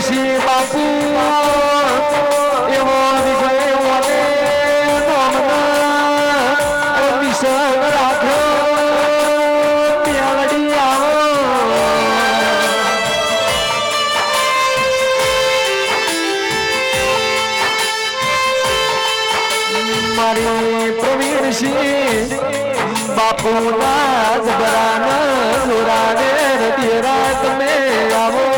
ऋषि बापू एवो विजय वने नोमना विषय राखो प्यालड़ी आओ मारी प्रवीण सिंह बापू नाच बराना जुराने रती रात में आवो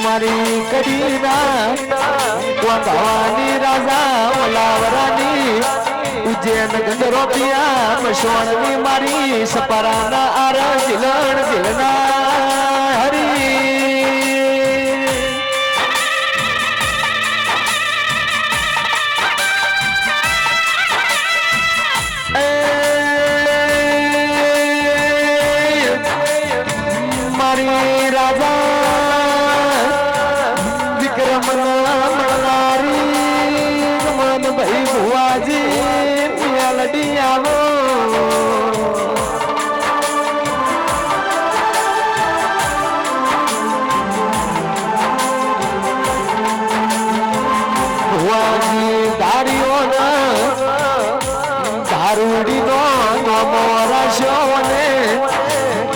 मारी करीना भवानी राजा ओलावरानी उज्जैन गंधरोपिया मशोणनी मारी सपराना आर जिलन जिलना हरी मारी राजा भाई बुआजी प्यालड़ी आवो बुआजी दारियो ना दारूडी नो मोरा शोने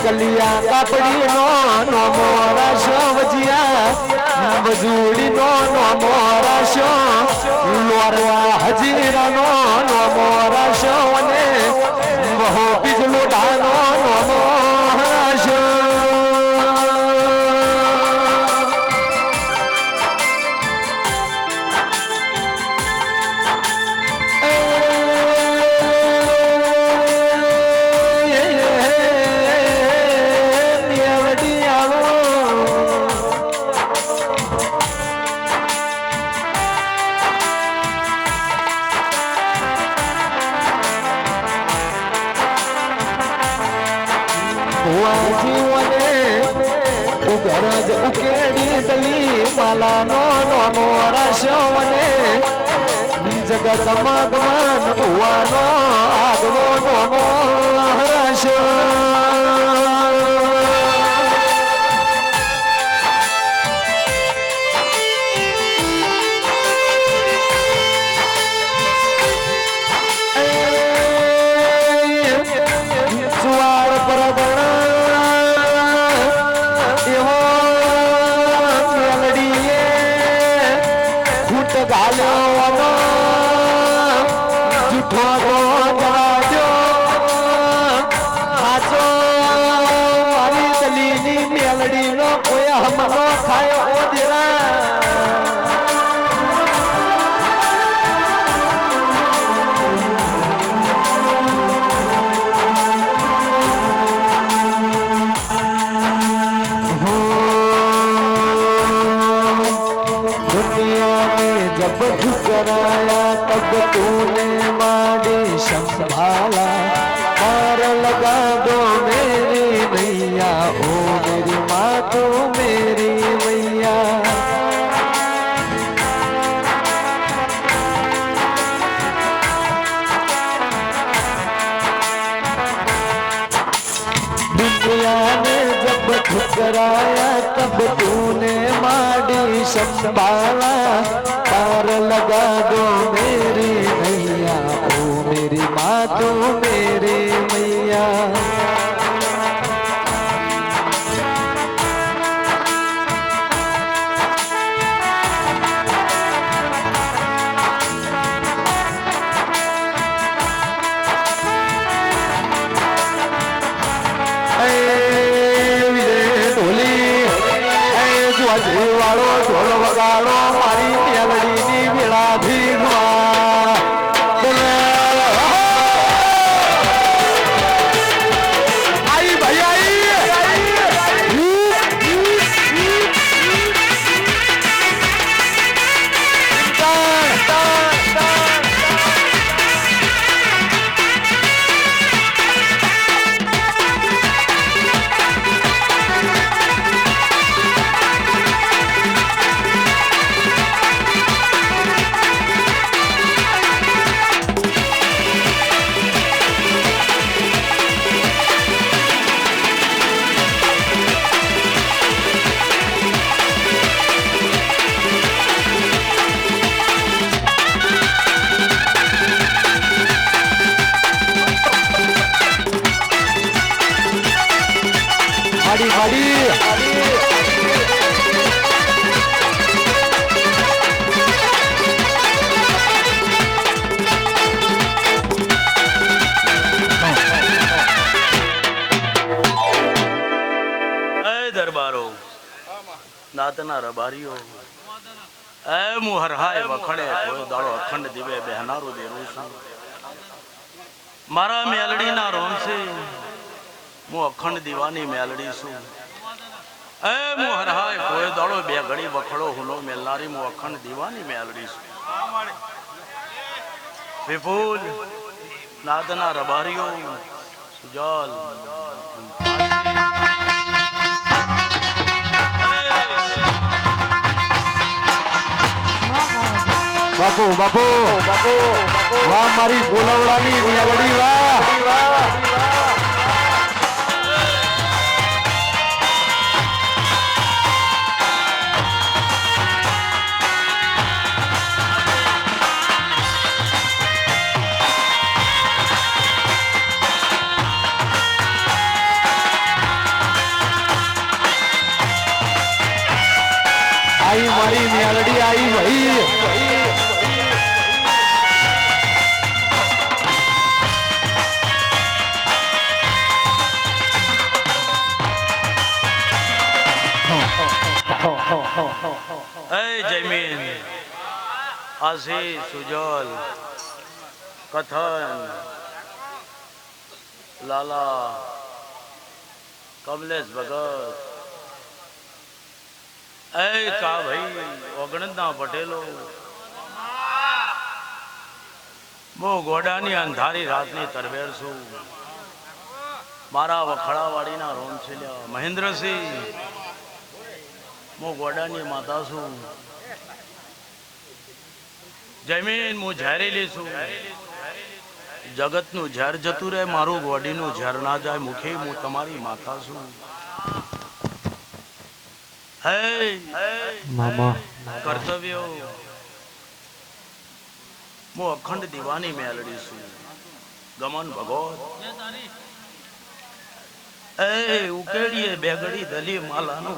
कलिया कापड़ी नो मोरा शोवजिया बजूड़ी नो मोरा शो लोरवा हजीरा नो मोरा शोने वहो बिजलो डानो मोरा शो गरज उकेड़ी दली माला नो मोरा शोने जगत मगमन हुआ नो आगवो नो मोरा शो जुआर परगणा गालो झूठो जाजो हाचो मारी दलीनी मेलड़ी नो कोया हमनो खायो ओ दिरा जब ठुकराया तब तूने मारी संभाला पार लगा दो मेरी नैया ओ मेरी माँ तो मेरी मैया दुनिया ने जब ठुकराया तब तूने मारी संभाला पार लगा दो मेरी मैया ओ मेरी माँ तो मेरी मैया वालो ढोल वगाड़ो मारी प्यालड़ी नी वेला भीगवा आई भैया નાતના રબારીઓ એ મુ હરહાય વખડે કોઈ દાડો અખંડ દીવે બેહનારું દેરું છું મારા મેલડીના રોમસી હું અખંડ દીવાની મેલડી છું એ મુ હરહાય કોઈ દાડો બે ઘડી વખડો હુનો મેલનારી હું અખંડ દીવાની મેલડી છું વિપુલ નાદના રબારીઓ સુજાલ બાપુ બાપુ બાપુ વાહ મારી બોલાવડાની મેલડી વાહ आई मारी मेलडी आई भाई जमीन आशी सुजल कथन लाला कमलेश भगत ए का भाई ओगणना पटेलो मो गोडानी अंधारी रातनी तरवेर छू मारा वखड़ावाड़ीना रोम छल्या महेंद्रसिंह मो गोडानी माता छू जमीन मु झेरेली छू जगत नु झेर जतु रहे मारू गोडी नु झेर ना जाए मुखे मु तमारी माता छू हे मामा कर्तव्य मु अखंड दीवानी मेलडी छू गमन भगवत ए उकेड़िए बेगड़ी दली मालानु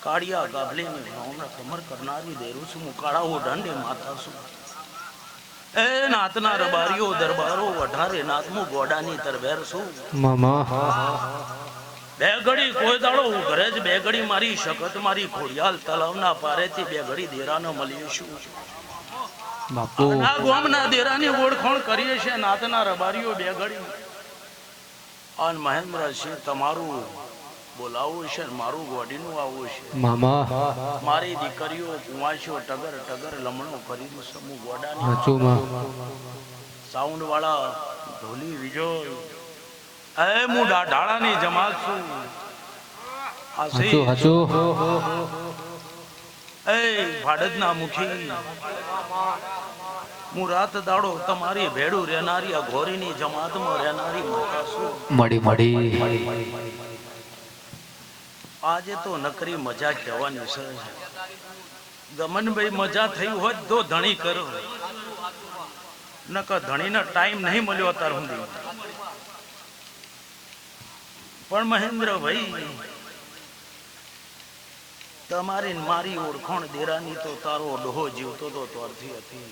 काड़िया गाभले में भावना कमर करनारी देरू छू मु काड़ा वो डंडे माथा छू ए नातना रबारियो दरबारो वठारे नातमु गोडानी तरवेर छू मामा बेगड़ी कोई दाड़ो घरे ज बेगड़ी मारी शकत मारी खोड़ियाल तलावना पारेથી बेगड़ी देरानो મળ્યો છું બાપુ આ ગોમના દેરાની ઓળખાણ કરીએ છે નાતના રબારીઓ બેગડી અન મહેન્દ્રસિંહ તમારું બોલાવું છે મારું ગોડીનું આવું છે મામા મારી દીકરીઓ કુવાશો ટગર ટગર લમણો કરી સમૂહ ગોડાની હાચુમાં સાઉન્ડ વાળા ઢોલી વિજો એ મુ ઢાળાની જમાત છું હાચુ હાચુ એ ભાડજના મુખી મુ રાત દાડો તમારી ભેડું રહેનારી આ ઘોરીની જમાતમાં રહેનારી માતા છું મડી મડી આજે તો નકરી મજા કહેવાની છે ગમનભાઈ મજા થઈ હોત તો ધણી કરો નકર ધણીનો ટાઈમ નહીં મળ્યો અત્યાર સુધી પણ મહેન્દ્રભાઈ તમારી મારી ઓળખાણ દેરાની તો તારો ડોહો જીવતો તો ત્યારથી હતી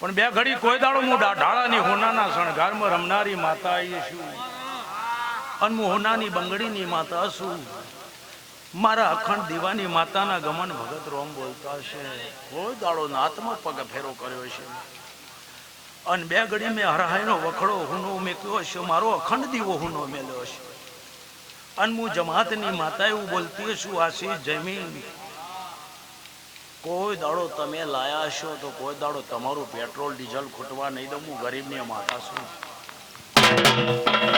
પણ બે ઘડી કોઈ દાડો હું ઢાળાની હોનાના શણગારમાં રમનારી માતા આવી છું અને હું હોનાની બંગડીની માતા છું મારા અખંડ દીવાની માતાના ગમન ભગત રોમ બોલતા છે કોઈ દાડો નાતમાં પગ ફેરો કર્યો છે અને બે ઘડી મેં હરહાઈનો વખડો હુનો મેક્યો છે મારો અખંડ દીવો હુનો મેલ્યો છે અને હું જમાતની માતા એવું બોલતી છું આશીષ જમીન કોઈ દાડો તમે લાયા છો તો કોઈ દાડો તમારું પેટ્રોલ ડીઝલ ખૂટવા નહીં દઉં હું ગરીબની માતા છું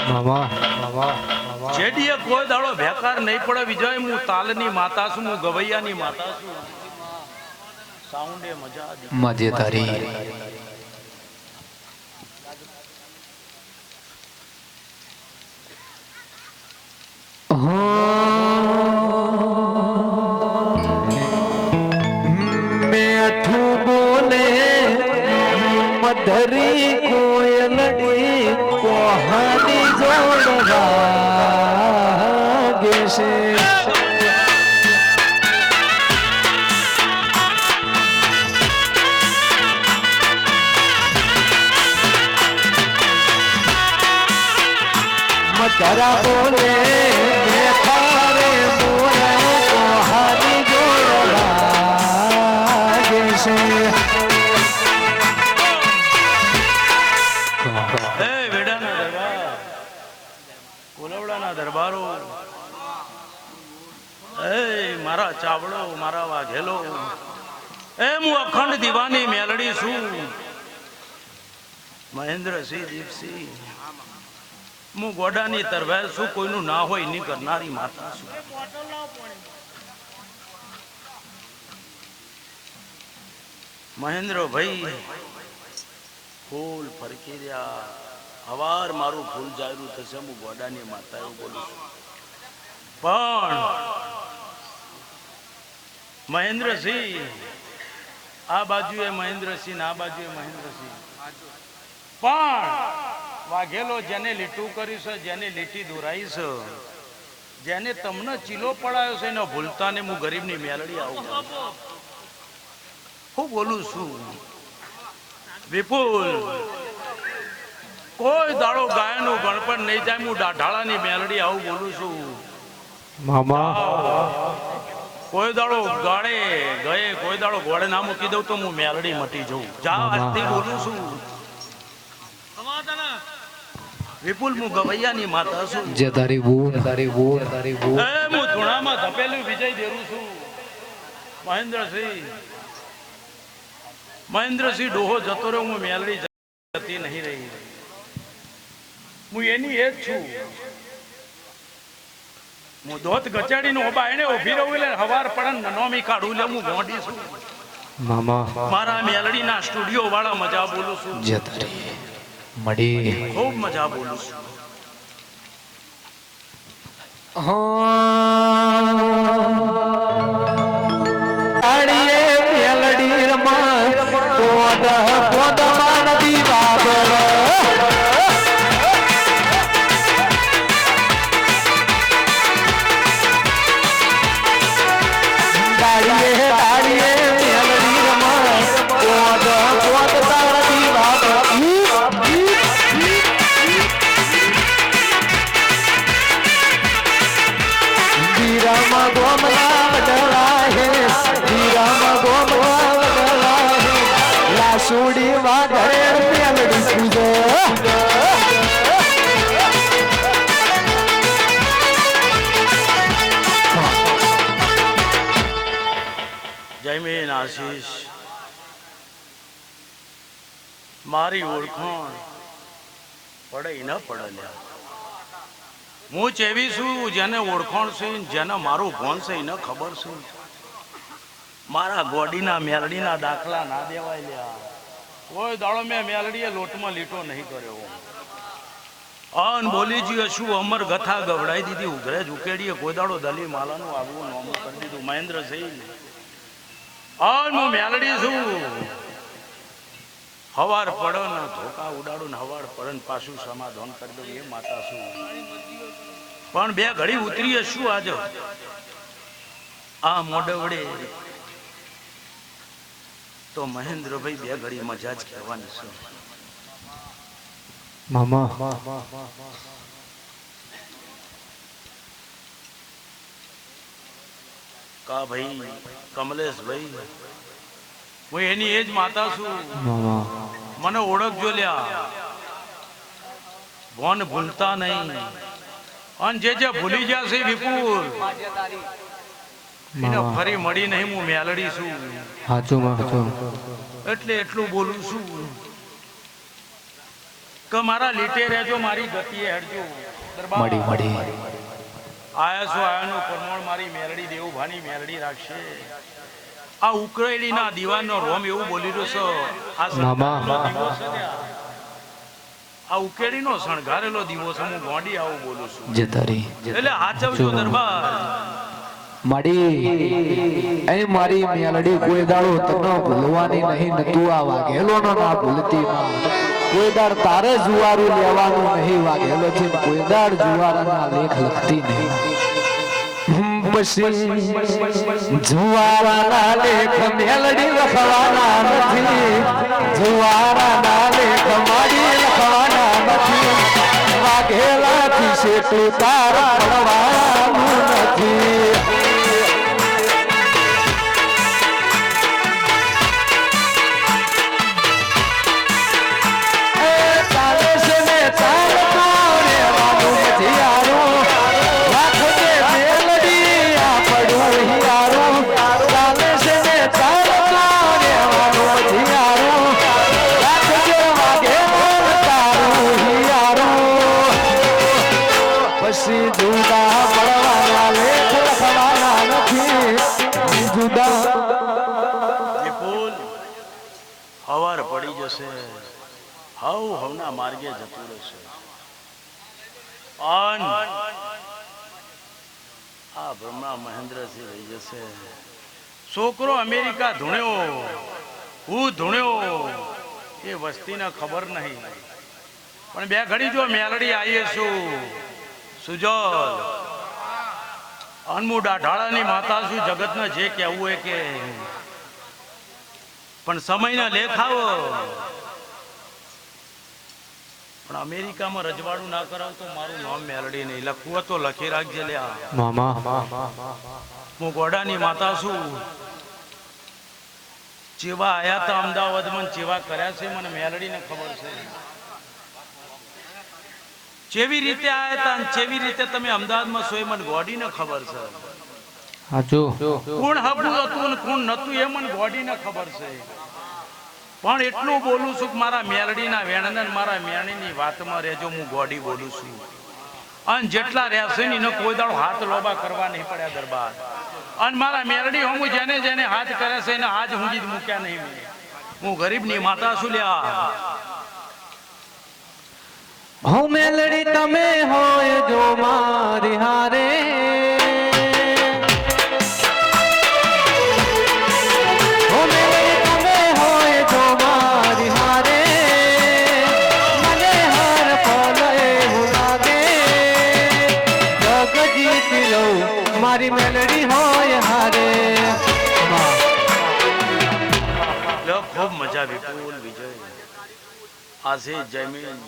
મામા મામા જેડીએ કોઈ દાડો બેકાર નહીં પડે વિજય હું તાલની માતા છું હું ગવૈયાની માતા છું સાઉન્ડે મજા મજેદારી धरी कोयलड़ी कोहानी जोड़वागे से मधरा बोले थारे मोरे મારા ચાવડો મારા વાઘેલો એ હું અખંડ દીવાની મેલડી છું મહેન્દ્રસિંહ દીપસિંહ હું ગોડાની તરવેલ છું કોઈનું ના હોય ની કરનારી માતા છું મહેન્દ્રભાઈ ફૂલ ફરકી રહ્યા હવાર મારું ફૂલ જાયરું થશે હું ગોડાની માતા એવું બોલું છું પણ મહેન્દ્રસિંહ આ બાજુએ મહેન્દ્રસિંહ આ બાજુએ મહેન્દ્રસિંહ પણ વાઘેલો જેને લીટું કર્યું છે જેને લીટી દોરાઈ છે જેને તમને ચીલો પડાયો છે એને ભૂલતા ને હું ગરીબની મેલડી આવું હું બોલું છું વિપુલ કોઈ દાડો ગાયનું ગણપણ નહીં જાય હું ઢાળાની મેલડી આવું બોલું છું મામા કોઈ દાડો ગાડે ગયે કોઈ દાડો ગોળે ના મૂકી દઉં તો હું મેલડી મટી જઉં જા આજથી બોલું છું વિપુલ હું ગવૈયાની માતા છું જે તારી બોન હું ધૂણામાં ધપેલું વિજય દેરું છું મહેન્દ્રસિંહ ડોહો જતો રહ્યો હું મેલડી જતી નહીં રહી હું એની એ જ છું હું દોત ગચાડીને ઓબા એને ઉભી રહું એટલે હવાર પડન નોમી કાઢું લે હું ગોંડી છું મામા મારા મેલડીના સ્ટુડિયો વાળા મજા બોલું છું જે તારી મડી ખૂબ મજા બોલું છું મેલડી રમા નદી બાબર સુડી માં ઘરે મેલડી પૂજો જયમીન આશીષ મારી ઓળખાણ પડે ન પડે હું ચેવી છું જેને ઓળખાણ છે જેને મારું ભોન છે એને ખબર છે મારા ગોડીના મેલડીના દાખલા ના દેવાય લ્યા કોઈ દાડો મેં મેલડીએ લોટમાં લીટો નહીં કર્યો અન બોલીજી શું અમર ગથા ગવડાઈ દીધી ઉઘરે જ ઉકેડીએ કોઈ દાડો દલી માલાનું આગવું નોમું કરી દીધું મહેન્દ્રસિંહ અન હું મેલડી છું હવાર પડો ને ધોકા ઉડાડું ને હવાર પડે ને પાછું સમાધાન કરી દઉં એ માતા છું પણ બે ઘડી ઉતરીએ શું આજે આ મોડવડે તો મહેન્દ્રભાઈ બે ઘડી મજા જ કહેવાની છે મામા કા ભાઈ કમલેશભાઈ હું એની એ જ માતા છું મને ઓળખજો લ્યા ભોન ભૂલતા નહીં અને જે ભૂલી જશે વિપુલ એને ફરી મળી નહીં હું મેલડી છું હાચું એટલે એટલું બોલું છું કે મારા લીટે રહેજો મારી ગતિએ હેડજો મડી આયા છો આયાનું પરમોણ મારી મેલડી દેવભાની મેલડી રાખશે આ ઉકળેલીના દીવાનો રોમ એવું બોલી રહ્યો છે આ ઉકેડીનો શણગારેલો દીવો છે હું ગોંડી આવું બોલું છું જે તારી એટલે હાચવજો દરબાર મડી એ મારી મેલડી કોઈ દાડો તને ભૂલવાની નહીં નતું આ વાઘેલો નો ના ભૂલતી કોઈ દાડ તારે જુવારું લેવાનું નહીં વાઘેલો છે કોઈ દાડ જુવારાના લેખ લખતી નહીં જુવારાના લેખ મેલડી લખવાના નથી જુવારાના લેખ મારી લખવાના નથી વાઘેલાથી શેઠું તાર પડવાનું નથી મેલડી આ પડું જુદા વિપુલ હવાર પડી જશે, હવના માર્ગે જતું રહેશે. આ બ્રહ્મા મહેન્દ્રસિંહ રહી જશે. છોકરો અમેરિકા ધૂણ્યો, હું ધૂણ્યો, એ વસ્તીને ખબર નહીં. પણ બે ઘડી જો મેલડી આવીએ છું સુજલ અનમુ ડાઢાળાની માતા છું, જગતને જે કહેવું હોય કે, પણ સમયના લેખ આવો. પણ અમેરિકામાં રજવાડું ના કરાવ તો મારું નામ મેલડી નહીં. લખવું તો લખી રાખજે લ્યા મામા. હું ગોડાની માતા છું. ચેવા આયા તા અમદાવાદમાં, ચેવા કર્યા છે મને મેલડીને ખબર છે. જેવી રીતે આયા તા ને જેવી રીતે તમે અમદાવાદમાં છો એ મને ગોડીને ખબર છે. હાચો. કોણ હબું હતું ને કોણ નતું એ મને ગોડીને ખબર છે. પણ એટલું બોલું છું કે મારા મેલડીના વેણને મારા મેણીની વાતમાં રહેજો. હું ગોડી બોલું છું. અને જેટલા રહેશે ને એને કોઈ દાડો હાથ લોબા કરવા નહીં પડ્યા દરબાર. અને મારા મેલડી હું જેને જેને હાથ કરે છે એને હાથ હું જ મૂક્યા નહીં. હું ગરીબની માતા છું લ્યા. હું મેલડી તમે હોય જો મારી હારે, હું મેલડી તમે હોય જો મારી હારે, મને હર પલ એવું લાગે જગ જીતી લઉં મારી મેલડી હોય હારે. લો ખૂબ મજા. વિપુલ વિજય આશીષ જયમીન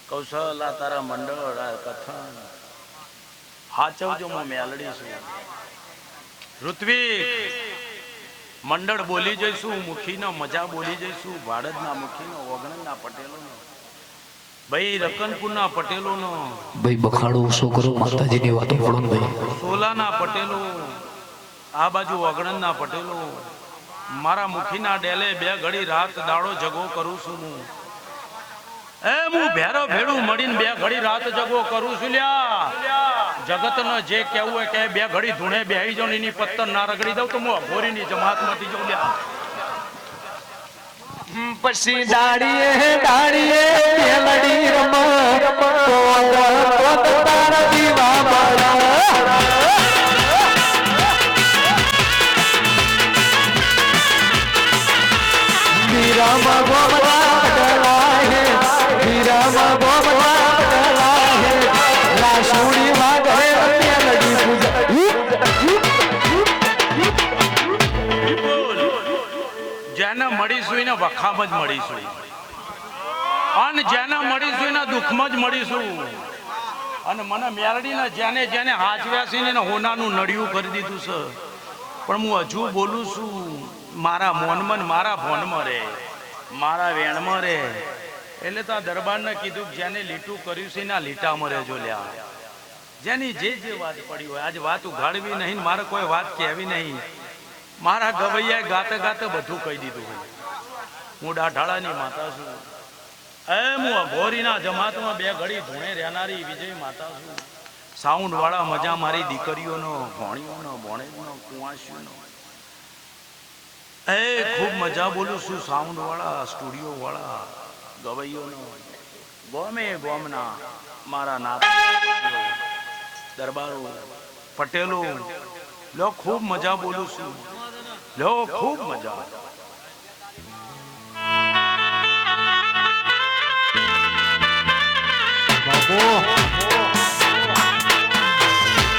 કૌશલ આ તારા મંડળ આ કથન હાચવજો. હું મેલડી છું. ઋત્વિક મંડળ બોલી જઈશું, મુખીનો મજા બોલી જઈશું. ભાડજના મુખીનો, ઓગણના પટેલોનો, ભાઈ રકનપુરના પટેલોનો, ભાઈ બખાડો ઓછો કરો, માતાજીની વાતો પડો ને ભાઈ. સોલાના પટેલો, આ બાજુ ઓગણના પટેલો. મારા મુખીના ડેલે બે ઘડી રાત દાડો જગો કરું છું હું. હું ભેરો ભેડું મળીને બે ઘડી રાત જગો કરું છું લ્યા. જગતનો જે કેવું હોય કે બે ઘડી ધૂણે બેહી જાઉં એની પત્તર ના રગડી દઉં તો હું અઘોરીની જમાતમાંથી જાઉં લ્યા. પછી દાડીએ દાડીએ મેલડી રમ તો તારા દીવા બળા. વીરામાં ગોમરા ડલા હે, વીરામાં ગોમરા ડલા હે, લાસુડી વાગે મેલડી પૂજા. જેને મળીશું એને વખામ જ મળીશું, અને જેને મળીશું એના દુઃખમાં જ મળીશું. અને મને મેલડીને જેને જેને હાચવ્યા છે એને હોનાનું નડિયું કરી દીધું છે. પણ હું હજુ બોલું છું મારા મોનમાં ને મારા ભોનમાં રે, મારા વેણમાં રે. એટલે તો આ દરબારને કીધું કે જેને લીટું કર્યું છે એના લીટામાં રહેજો લ્યા. જેની જે જે વાત પડી હોય આજ વાત ઉઘાડવી નહીં, મારે કોઈ વાત કહેવી નહીં. મારા ગવૈયાએ ગાતે ગાતે બધું કહી દીધું હોય. હું ડાઢાળાની માતા છું. હું અઘોરીના જમાતમાં બે ઘડી ધૂણે રહેનારી વિજય માતા છું. સાઉન્ડ વાળા મજા મારી દીકરીઓનો, ભોણીઓનો, ભોણેજનો, કુંવાસીઓનો. ખૂબ મજા બોલું છું. સાઉન્ડ વાળા, સ્ટુડિયો વાળા, ગવૈયોનો, ગોમે ગોમના મારા નાથ દરબારો, પટેલો, લો ખૂબ મજા બોલું છું. લો ખૂબ મજા.